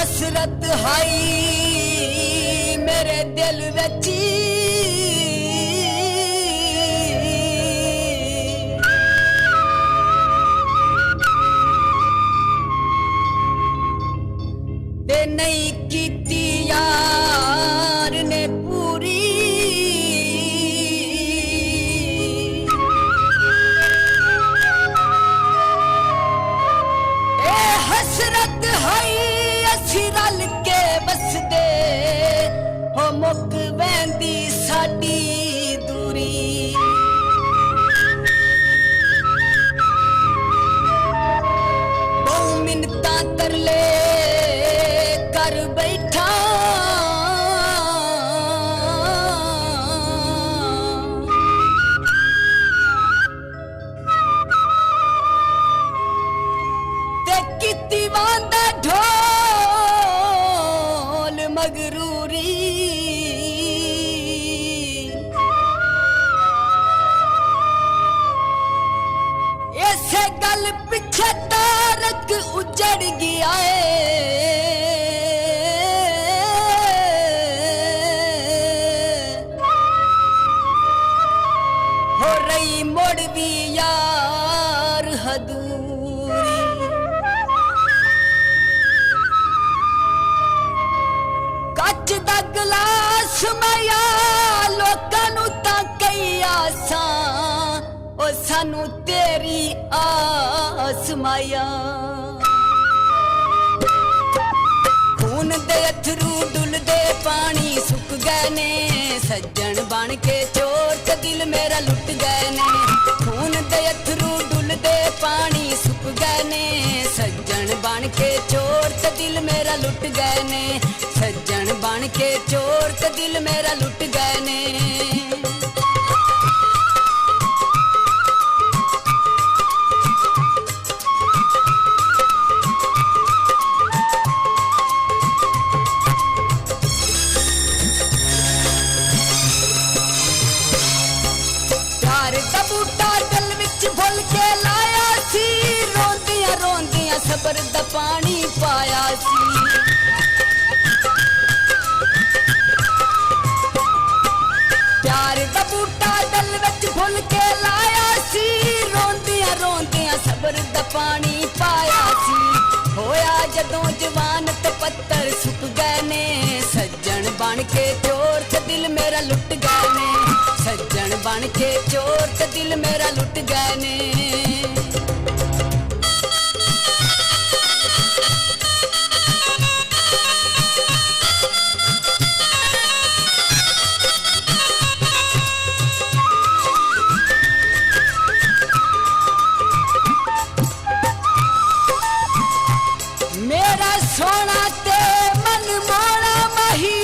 हसरत high मेरे दिल रची ते नहीं कीती यार ने पूरी ए हसरत हाई असी रल के बसदे हो मुक वैंदी साडी दूरी बहु मिन्नतां तरले कर बैठा ते किती वांदा ढोल मगरूरी ऐसे गल पिछे तारक उजड़ गया है हो रही मोड़ भी यार हदूरी कच दा गलास माया लोकां नू तां कई आसां ओ सानू तेरी आस माया खून दे अथरू डुलदे पानी सुक गए ने सज्जन बन के चोर ते दिल मेरा लुट गए ने खून दे अथरू डुलदे पानी सुक गए ने सज्जन बन के चोर ते दिल मेरा लुट गए ने सज्जन बन के चोर ते दिल मेरा लुट गए ने सबर दा पानी पाया सी प्यार दा बूटा दल विच फुल के लाया सी रोंदियां रोंदियां सबर दा पानी पाया सी होया जदों जवान ते पत्थर सुक गए ने सज्जन बन के चोर ते दिल मेरा लुट गए ने सज्जन बन के चोर ते दिल मेरा लुट गए ने मेरा सोना ते मन मोड़ा मही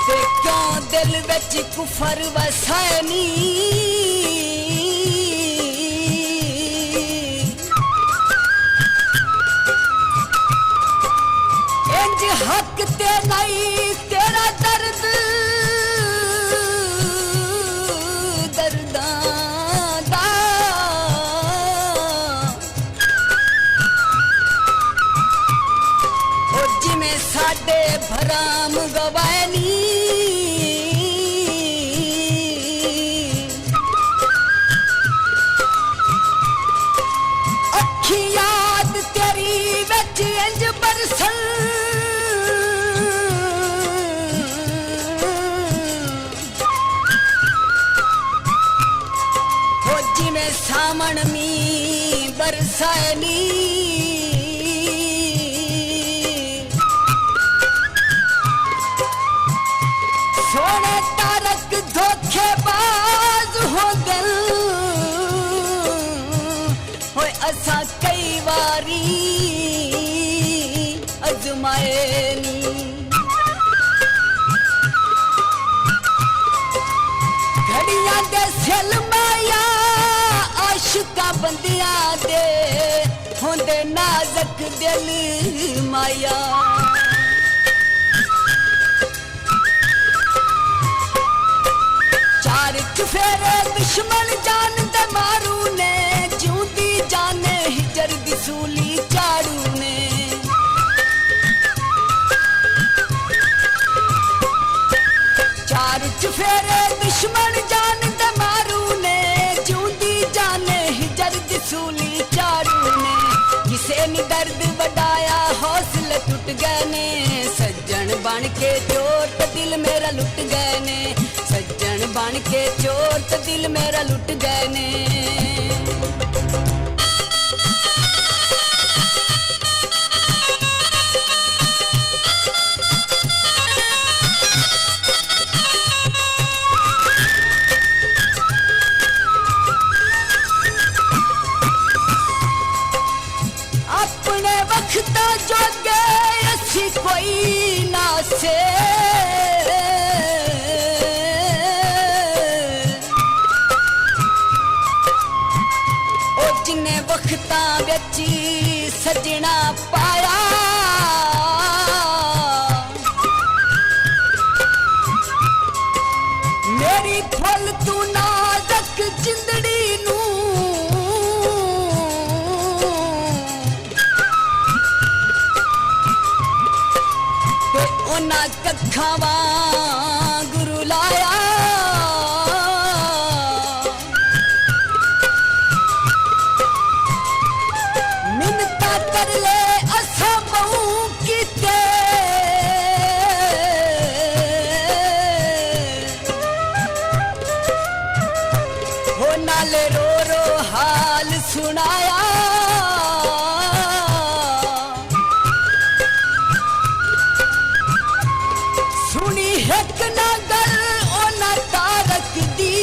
ते क्यों दिल विच कुफर वसैनी इंज हक ते नहीं तेरा दर्द दर्दां दा ओ जिवें साडे भराम गवानी अखी याद तेरी विच इंज बरसन जिमें सामन मी बरसानी सोने तारक धोखेबाज हो गल होए असा कई वारी अजमायनी घड़ियां दे सिल माया आशिका बंदियां दे होंदे नाजक दिल माया ਚੁਫੇਰੇ ਦੁਸ਼ਮਣ ਜਾਨ ਤੇ ਮਾਰੂ ਨੇ ਜਿਉਂਦੀ ਜਾਨ ਹਿਜਰ ਦੀ ਸੂਲੀ ਝਾੜੂ ਨੇ ਚਾਰ ਚੁਫੇਰੇ ਦੁਸ਼ਮਣ ਜਾਨ ਤੇ ਮਾਰੂ ਨੇ ਜਿਉਂਦੀ ਜਾਨ ਹਿਜਰ ਦੀ ਸੂਲੀ ਝਾੜੂ ਨੇ ਕਿਸੇ ਨੇ ਦਰਦ ਵਡਾਇਆ ਹੌਸਲੇ ਟੁੱਟ ਗਏ ਨੇ ਸੱਜਣ ਬਣ ਕੇ ਚੋਰ ਤੇ ਦਿਲ ਮੇਰਾ ਲੁੱਟ ਗਏ ਨੇ ਸੱਜਣ ਬਣ ਕੇ ਚੋਰ ਤੇ ਦਿਲ ਮੇਰਾ ਲੁੱਟ ਗਏ ਨੇ अपने वक्त जोगे असी कोई ना से ओ जिन्ने वक्तां विच सजना पाया मेरी फुल तू नाज़क जिंदड़ी नू ना कखा गुरु लाया मिन्नता कर ले असा बहु कीते हो नाले रो रो हाल सुनाया एक ना गल ओ ना तारक दी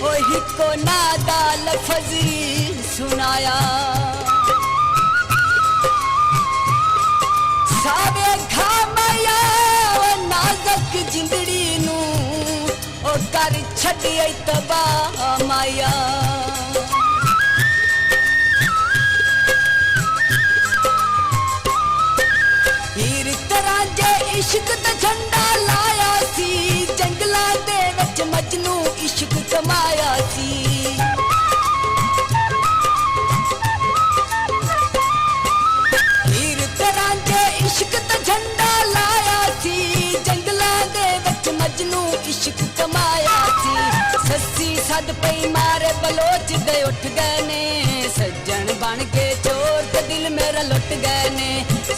ओ हिको नादा लफज सुनाया सावे खामया ओ नाजक जिंदड़ी नू ओ कर छड़ी तबा माया इश्क दा झंडा लाया सी जंगलां दे विच मजनू इश्क कमाया सी हीर तरह दे इश्क दा झंडा लाया सी जंगलां दे विच मजनू इश्क कमाया सी सस्सी सद पई मारे बलोच दे उठ गए ने सज्जन बन के चोर ते दिल मेरा लुट गए ने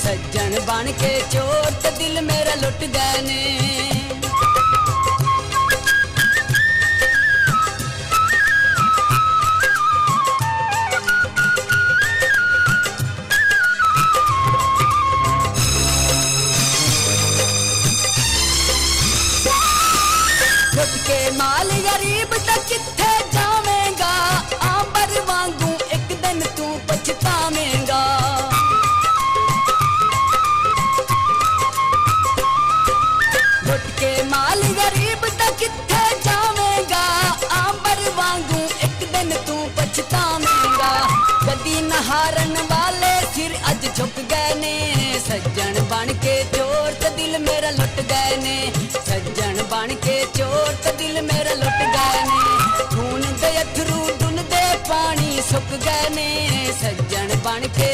सज्जन बन के चोर ते दिल मेरा लुट गए ने लुट के माल गरीब तक किथे जावेगा आंबर वांगू एक दिन तू पछतावेगा लुट के माल गरीब तक किथे जावेगा आंबर वांगू एक दिन तू पछतावेगा कदी नहारन वाले सिर अज झुक गए ने सज्जन बन के चोर ते दिल मेरा लुट गए ने सज्जन बन के चोर ते दिल मेरा लुट गए ने खून दे अथरू डुलदे पानी सुक गए ने सज्जन बन के